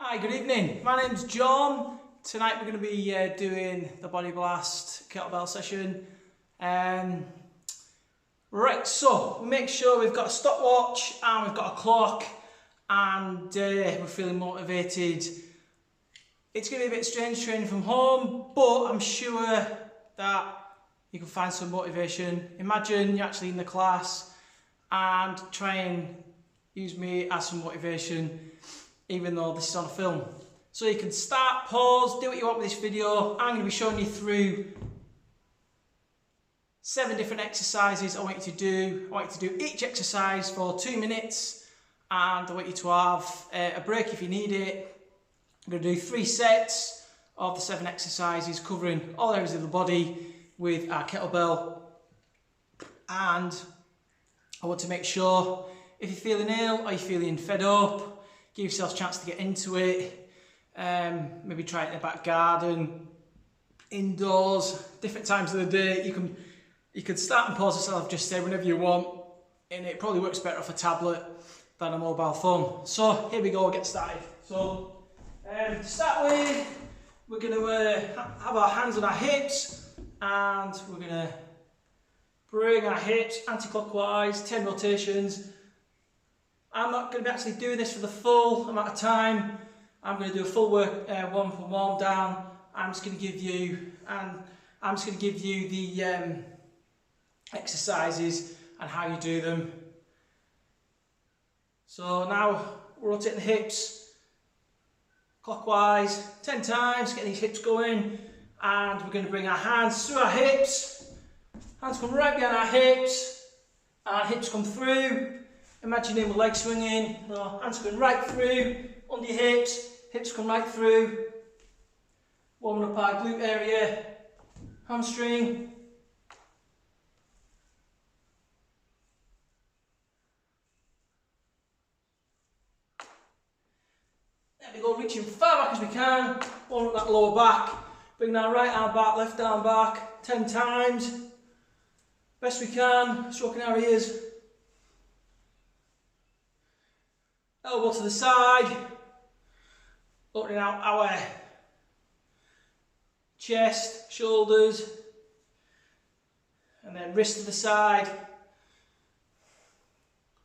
Hi, good evening. My name's John. Tonight we're going to be doing the body blast kettlebell session. Right, so we make sure we've got a stopwatch and we've got a clock and we're feeling motivated. It's going to be a bit strange training from home, but I'm sure that you can find some motivation. Imagine you're actually in the class and try and use me as some motivation, even though this is on a film. So you can start, pause, do what you want with this video. I'm going to be showing you through 7 different exercises I want you to do. I want you to do each exercise for 2 minutes, and I want you to have a break if you need it. I'm going to do 3 sets of the 7 exercises covering all areas of the body with our kettlebell. And I want to make sure if you're feeling ill or you're feeling fed up, give yourself a chance to get into it. Maybe try it in the back garden, indoors, different times of the day. You can start and pause yourself, just say whenever you want, and it probably works better off a tablet than a mobile phone. So here we go, get started. So to start with, we're going to have our hands on our hips, and we're going to bring our hips anti-clockwise, 10 rotations. I'm not going to be actually doing this for the full amount of time. I'm going to do a full work warm up and warm down. I'm just going to give you the exercises and how you do them. So now we're rotating the hips clockwise 10 times, getting these hips going, and we're going to bring our hands through our hips. Hands come right behind our hips, and hips come through. Imagining the legs swinging, hands going right through, under your hips come right through. Warming up our glute area, hamstring. There we go, reaching far back as we can, warming up that lower back. Bring our right arm back, left arm back, 10 times. Best we can, stroking our ears. Elbow to the side, opening out our chest, shoulders, and then wrist to the side.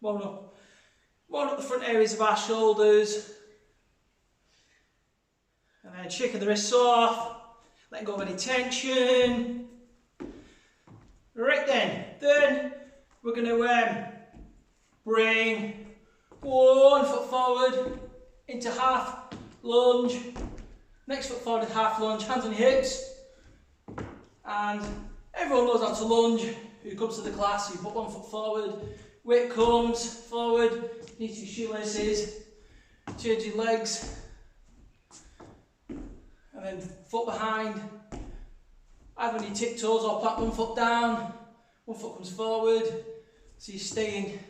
Warming up the front areas of our shoulders, and then shaking the wrists off, letting go of any tension. Right then we're going to bring 1 foot forward into half lunge, next foot forward into half lunge, hands on your hips, and everyone knows how to lunge who comes to the class. You put 1 foot forward, weight comes forward, need your shoelaces, change your legs, and then foot behind, either on your tiptoes or plant 1 foot down, 1 foot comes forward, so you're staying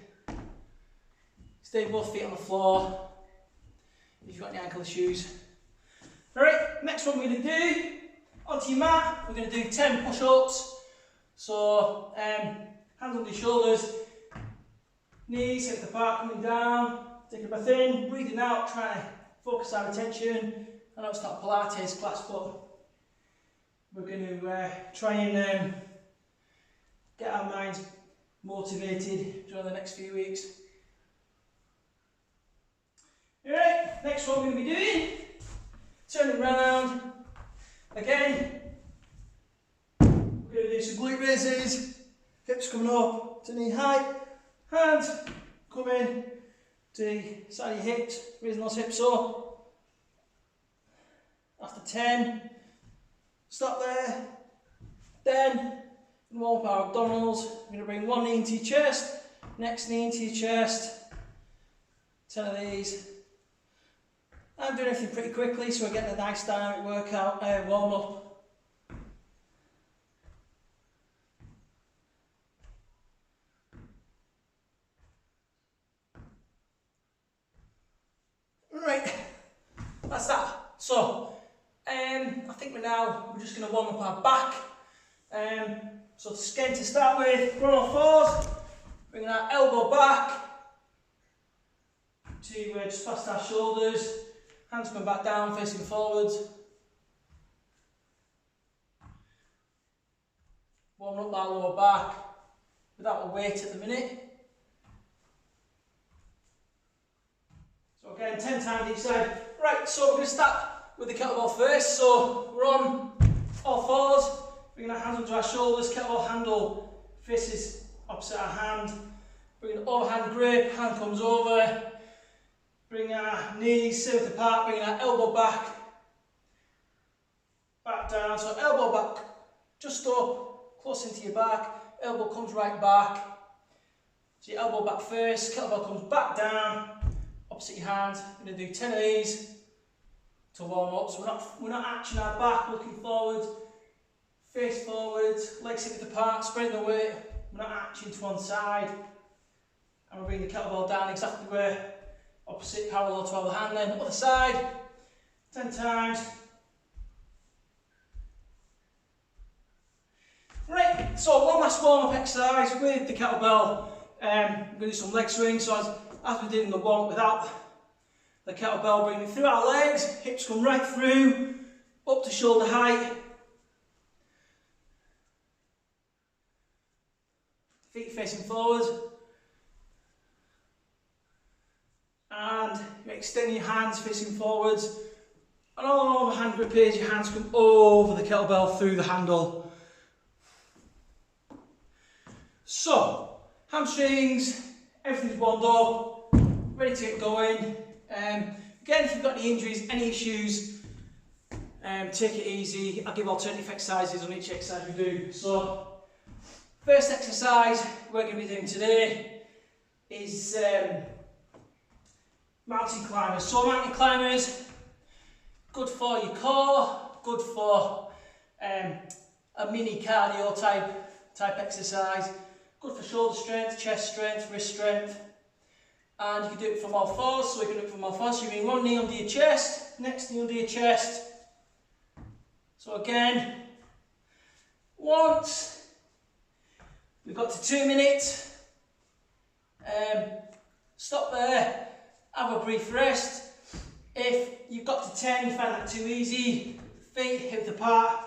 both feet on the floor if you've got any ankle issues. Alright, next one we're going to do, onto your mat, we're going to do 10 push-ups. So, hands on your shoulders, knees hip apart, coming down, taking a breath in, breathing out, trying to focus our attention. I know it's not a Pilates class, but we're going to try and get our minds motivated during the next few weeks. Alright, next one we're going to be doing, turning round, again, we're going to do some glute raises, hips coming up to knee height, hands coming to the side of your hips, raising those hips up. After 10, stop there, then warm up our abdominals. We're going to bring one knee into your chest, next knee into your chest, 10 of these. I'm doing everything pretty quickly, so we're getting a nice dynamic workout, warm up. Right, that's that. So, I think we're just going to warm up our back. So again, to start with, run on 4s, bringing our elbow back to just past our shoulders. Hands going back down, facing forwards. Warming up that lower back without a weight at the minute. So again, 10 times each side. Right, so we're going to start with the kettlebell first. So we're on all fours, bringing our hands onto our shoulders, kettlebell handle faces opposite our hand. Bring an overhand grip, hand comes over. Bring our knees same width apart, bringing our elbow back down. So elbow back, just up, close into your back. Elbow comes right back. So your elbow back first, kettlebell comes back down, opposite your hand. We're going to do 10 of these to warm up. So we're not arching our back, looking forward, face forward, legs hip width apart, spreading the weight. We're not arching to one side. And we're bringing the kettlebell down exactly where opposite, parallel to our other hand. Then other side, 10 times. Right, so one last warm-up exercise with the kettlebell. We're going to do some leg swings. So as we did in the one without the kettlebell, bringing it through our legs, hips come right through, up to shoulder height. Feet facing forward. And you're extending your hands facing forwards. And all over hand grip is, your hands come over the kettlebell through the handle. So, hamstrings, everything's warmed up, ready to get going. Again, if you've got any injuries, any issues, take it easy. I'll give alternative exercises on each exercise we do. So, first exercise we're going to be doing today is mountain climbers. So mountain climbers, good for your core, good for a mini cardio type exercise, good for shoulder strength, chest strength, wrist strength, and you can do it from all fours. So we can do it from all fours. So you bring one knee under your chest, next knee under your chest. So again, once we've got to 2 minutes, stop there. Have a brief rest. If you've got to 10, you find that too easy, feet hip width apart,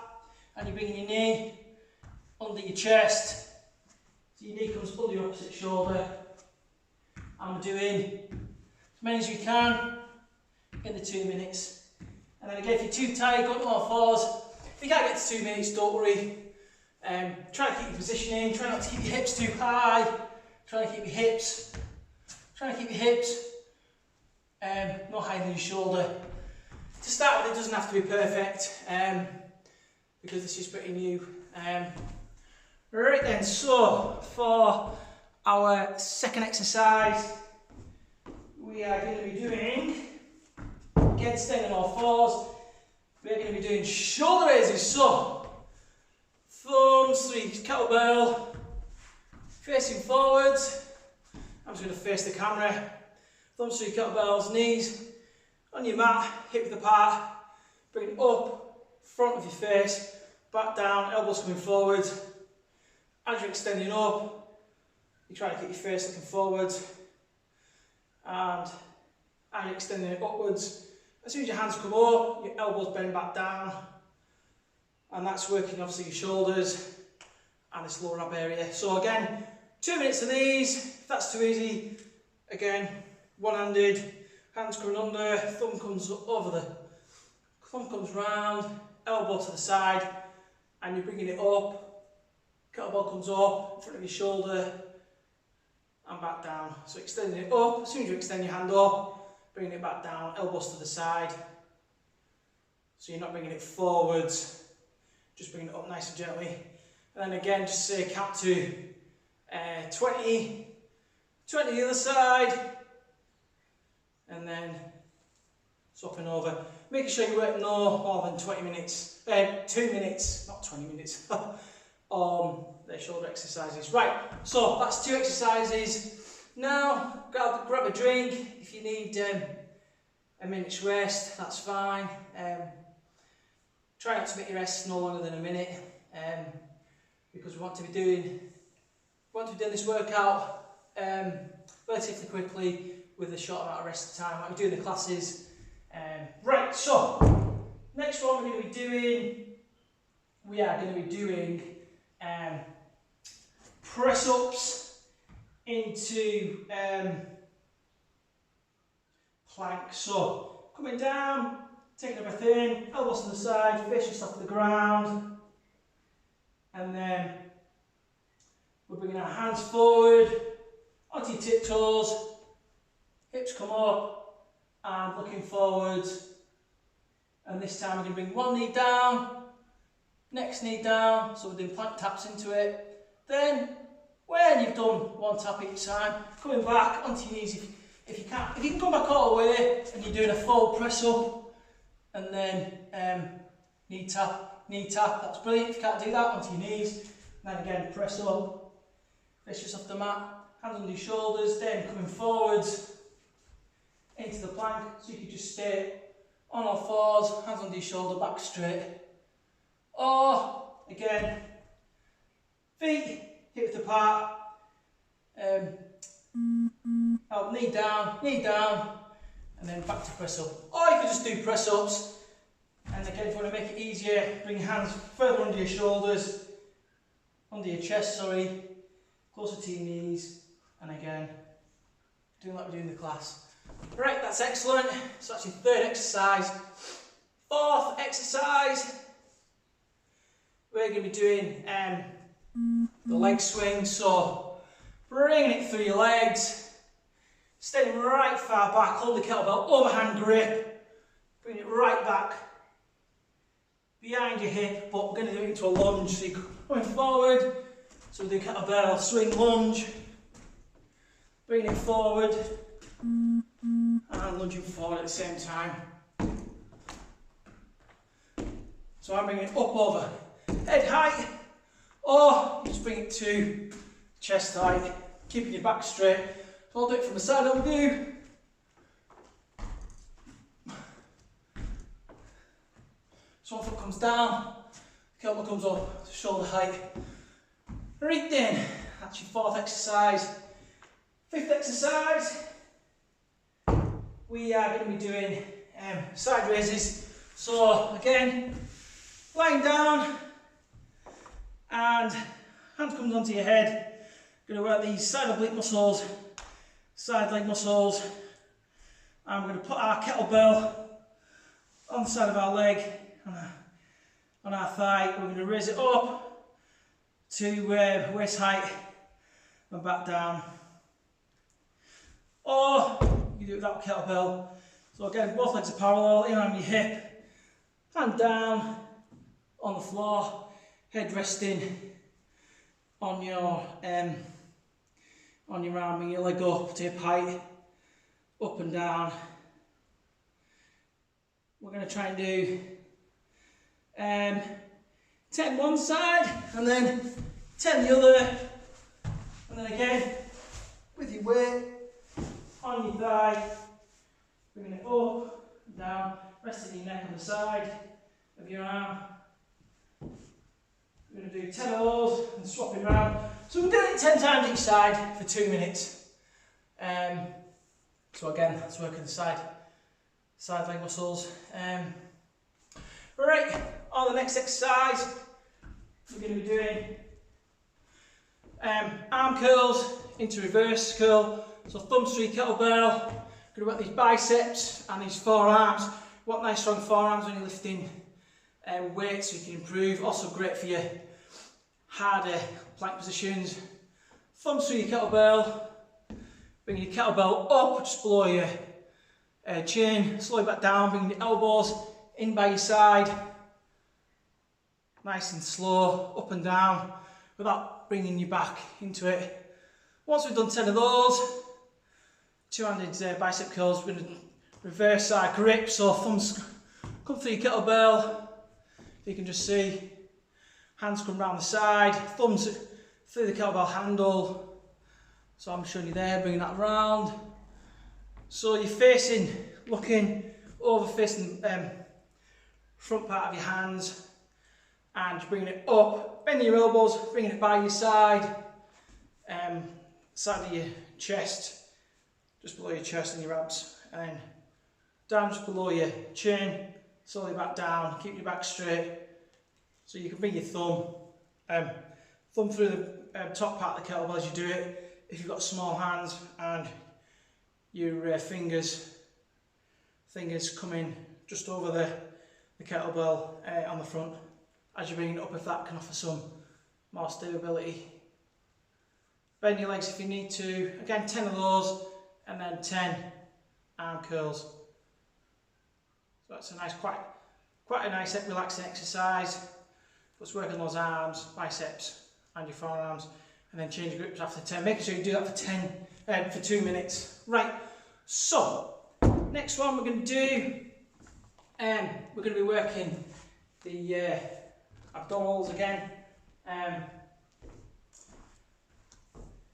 and you're bringing your knee under your chest. So your knee comes under your opposite shoulder. And we're doing as many as you can in the 2 minutes. And then again, if you're too tired, go to all fours. If you can't get to 2 minutes, don't worry. Try to keep your positioning, try not to keep your hips too high. Try to keep your hips no higher than your shoulder. To start with, it doesn't have to be perfect because this is pretty new. Right then, so for our second exercise, we are going to be doing, again staying on all fours, we are going to be doing shoulder raises. So, thumbs through kettlebell, facing forwards. I'm just going to face the camera. Thumbs through kettlebells, knees on your mat, hip width apart, bring it up, front of your face, back down, elbows coming forward. As you're extending up, you try to keep your face looking forward, and as you're extending it upwards, as soon as your hands come up, your elbows bend back down, and that's working obviously your shoulders and this lower ab area. So again, 2 minutes of these. If that's too easy, again, one-handed, hands coming under, thumb comes round, elbow to the side, and you're bringing it up, kettlebell comes up, in front of your shoulder, and back down. So extending it up, as soon as you extend your hand up, bringing it back down, elbows to the side. So you're not bringing it forwards, just bringing it up nice and gently. And then again, just say count to 20 the other side. And then swapping over, making sure you work no more than 2 minutes, not 20 minutes, on their shoulder exercises. Right, so that's 2 exercises. Now, grab a drink. If you need a minute's rest, that's fine. Try not to make your rest no longer than a minute, because we want to be doing this workout relatively quickly, with a short amount of rest time, like we do in the classes. Right, so next one we're going to be doing, press ups into plank. So coming down, taking a breath in, elbows to the side, face just off the ground, and then we're bringing our hands forward onto your tiptoes, hips come up and looking forwards. And this time we're going to bring one knee down, next knee down, so we're doing plank taps into it. Then, when you've done one tap each time, coming back onto your knees if you can. If you can come back all the way and you're doing a full press up, and then knee tap, that's brilliant. If you can't do that, onto your knees. And then again, press up, face just off the mat, hands under your shoulders, then coming forwards into the plank, so you can just stay on all fours, hands under your shoulder, back straight. Or, again, feet hips apart, knee down, and then back to press up. Or you could just do press ups, and again, if you want to make it easier, bring your hands further under your shoulders, under your chest, closer to your knees, and again, doing like we do in the class. Right, that's excellent. So that's your third exercise. Fourth exercise, we're going to be doing the leg swing. So bringing it through your legs, standing right far back, hold the kettlebell, overhand grip, bring it right back behind your hip, but we're going to do it into a lunge. So you're coming forward, so we do kettlebell, swing, lunge, bring it forward, and lunging forward at the same time. So I'm bringing it up over head height, or you just bring it to chest height, keeping your back straight. So I'll do it from the side up view. So one foot comes down, the kettlebell comes up to shoulder height. Right then, that's your fourth exercise. Fifth exercise, we are going to be doing side raises. So again, lying down and hand comes onto your head. Going to work these side oblique muscles, side leg muscles, and we're going to put our kettlebell on the side of our leg, on our thigh. We're going to raise it up to waist height and back down. Or you do it without kettlebell. So again, both legs are parallel, in on your hip, hand down on the floor, head resting on your arm, bring your leg up to hip height, up and down. We're going to try and do 10 one side and then 10 the other, and then again with your weight on your thigh, bringing it up and down, resting your neck on the side of your arm. We're going to do 10 of those and swap it around. So we're doing it 10 times each side for 2 minutes. So again, that's working the side leg muscles. Right, on the next exercise, we're going to be doing arm curls into reverse curl. So thumbs through your kettlebell, going to work these biceps and these forearms. You want nice strong forearms when you're lifting weights so you can improve. Also great for your harder plank positions. Thumbs through your kettlebell, bring your kettlebell up just below your chin, slowly back down, bringing the elbows in by your side. Nice and slow, up and down, without bringing your back into it. Once we've done 10 of those, two-handed bicep curls, we're going to reverse our grip, so thumbs come through your kettlebell. You can just see, hands come round the side, thumbs through the kettlebell handle. So I'm showing you there, bringing that round. So you're facing, looking over, facing the front part of your hands, and just bringing it up, bending your elbows, bringing it by your side, side of your chest, just below your chest and your abs, and then down just below your chin, slowly back down, keep your back straight. So you can bring your thumb through the top part of the kettlebell as you do it, if you've got small hands, and your fingers coming just over the kettlebell on the front as you bring it up, if that can offer some more stability. Bend your legs if you need to. Again, 10 of those, and then 10 arm curls. So that's a nice, quite a nice relaxing exercise. Let's work on those arms, biceps, and your forearms, and then change grips after 10. Making sure you do that for 2 minutes. Right. So next one we're going to do, we're going to be working the abdominals again.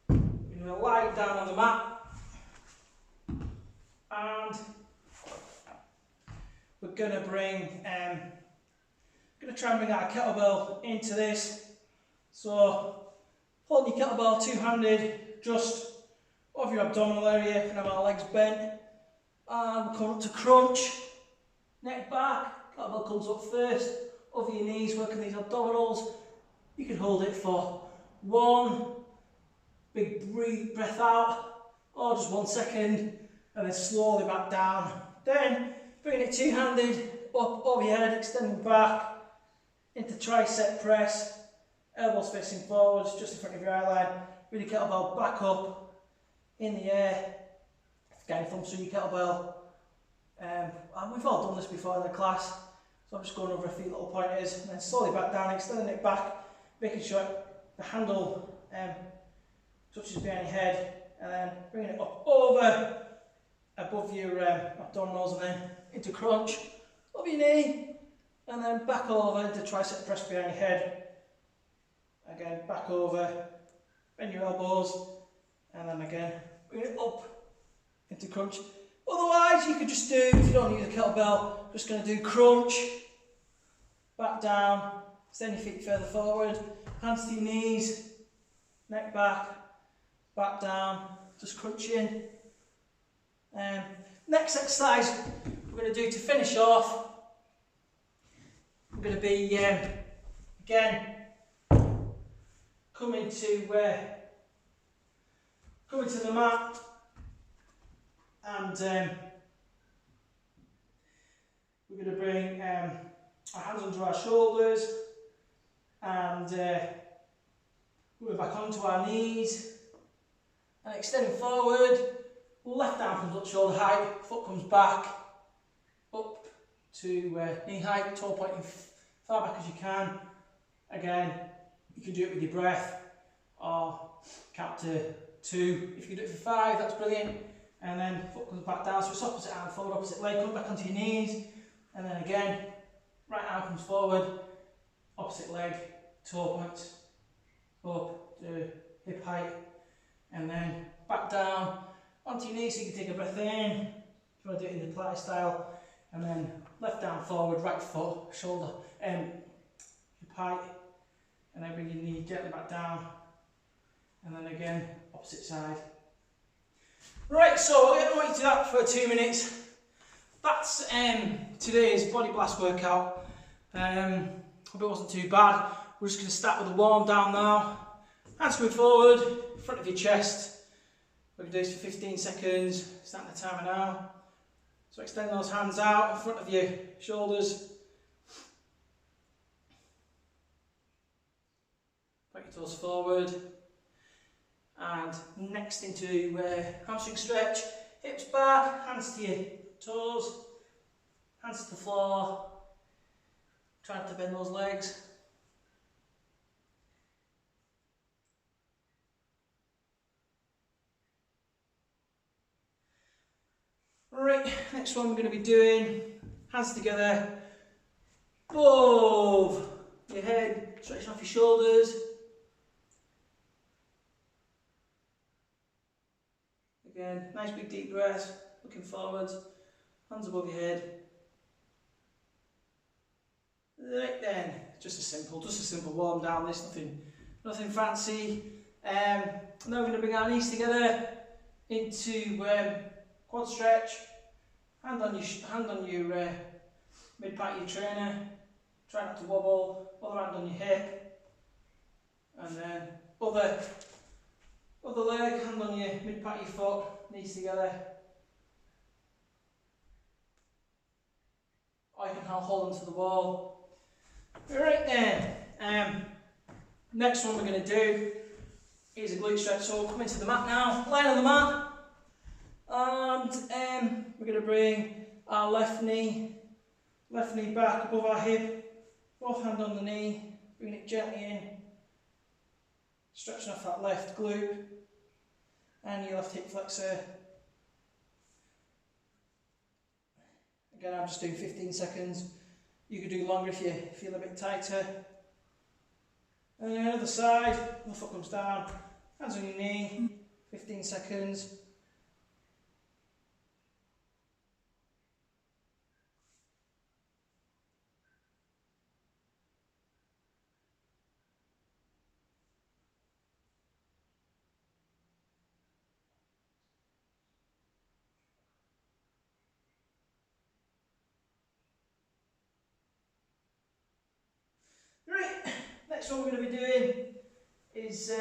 We're going to lie down on the mat, and we're going to try and bring our kettlebell into this. So holding your kettlebell two-handed just over your abdominal area, and have our legs bent, and we'll come up to crunch, neck back, kettlebell comes up first, over your knees, working these abdominals. You can hold it for 1 big breath out, or just 1 second, and then slowly back down. Then bringing it two-handed up over your head, extending back into tricep press, elbows facing forwards, just in front of your eye line. Bring your kettlebell back up in the air, getting thumb through your kettlebell. And we've all done this before in the class, so I'm just going over a few little pointers, and then slowly back down, extending it back, making sure the handle touches behind your head, and then bringing it up over above your abdominals, and then into crunch, over your knee, and then back over into tricep press behind your head. Again, back over, bend your elbows, and then again, bring it up into crunch. Otherwise, you could just do, if you don't use a kettlebell, just going to do crunch, back down, extend your feet further forward, hands to your knees, neck back, back down, just crunching. Next exercise we're going to do to finish off, we're going to be, again, coming to the mat, and we're going to bring our hands under our shoulders, and we're back onto our knees, and extending forward. Left arm comes up shoulder height, foot comes back up to knee height, toe pointing far back as you can. Again, you can do it with your breath, or count to 2. If you can do it for 5, that's brilliant. And then foot comes back down, so it's opposite arm forward, opposite leg, come back onto your knees. And then again, right arm comes forward, opposite leg, toe points up to hip height. And then back down, onto your knees, so you can take a breath in, if you want to do it in the Pilates style. And then left arm forward, right foot, shoulder, hip height. And then bring your knee gently back down. And then again, opposite side. Right, so I want you to do that for 2 minutes. That's today's body blast workout. Hope it wasn't too bad. We're just going to start with a warm down now. Hands coming forward, in front of your chest. We're going to do this for 15 seconds, starting the timer now. So extend those hands out in front of your shoulders. Point your toes forward. And next into hamstring stretch. Hips back, hands to your toes, hands to the floor. Try not to bend those legs. Right, next one we're going to be doing, hands together, above your head, stretching off your shoulders. Again, nice big deep breath, looking forwards, hands above your head. Right then, just a simple warm down, this, nothing fancy. Now we're going to bring our knees together into quad stretch, Hand on your mid part of your trainer. Try not to wobble. Other hand on your hip, and then other leg. Hand on your mid part of your foot. Knees together. Or you can hold onto the wall. Right then. Next one we're going to do is a glute stretch. So we'll come into the mat now. Lie on the mat. And we're going to bring our left knee back above our hip, both hands on the knee, bring it gently in, stretching off that left glute and your left hip flexor. Again, I'm just doing 15 seconds. You could do longer if you feel a bit tighter. And then other side, the foot comes down, hands on your knee, 15 seconds. Right, next one we're going to be doing is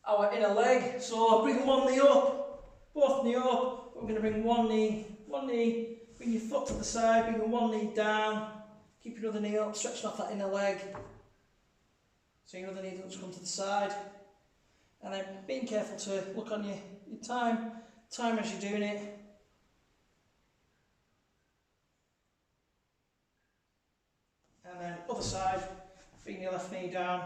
our inner leg. So bring one knee up, both knee up. We're going to bring one knee, bring your foot to the side, bring your one knee down, keep your other knee up, stretching off that inner leg. So your other knee doesn't come to the side. And then being careful to look on your time as you're doing it. And then other side, bring your left knee down.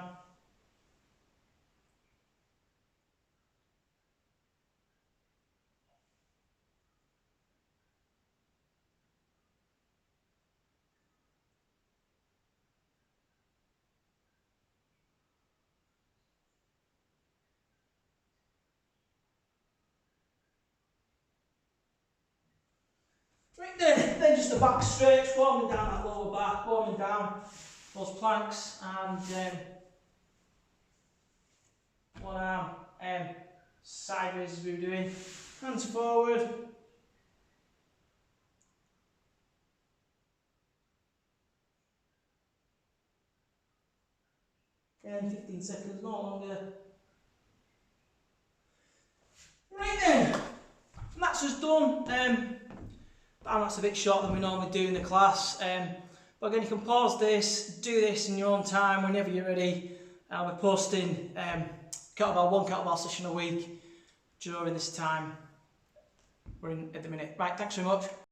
Right then just a back stretch, warming down that lower back, warming down those planks, and one arm sideways as we were doing, hands forward. Again, 15 seconds, no longer. Right then, and that's us done. That's a bit shorter than we normally do in the class. But again, you can pause this, do this in your own time whenever you're ready. I'll be posting one kettlebell session a week during this time we're in at the minute. Right, thanks very much.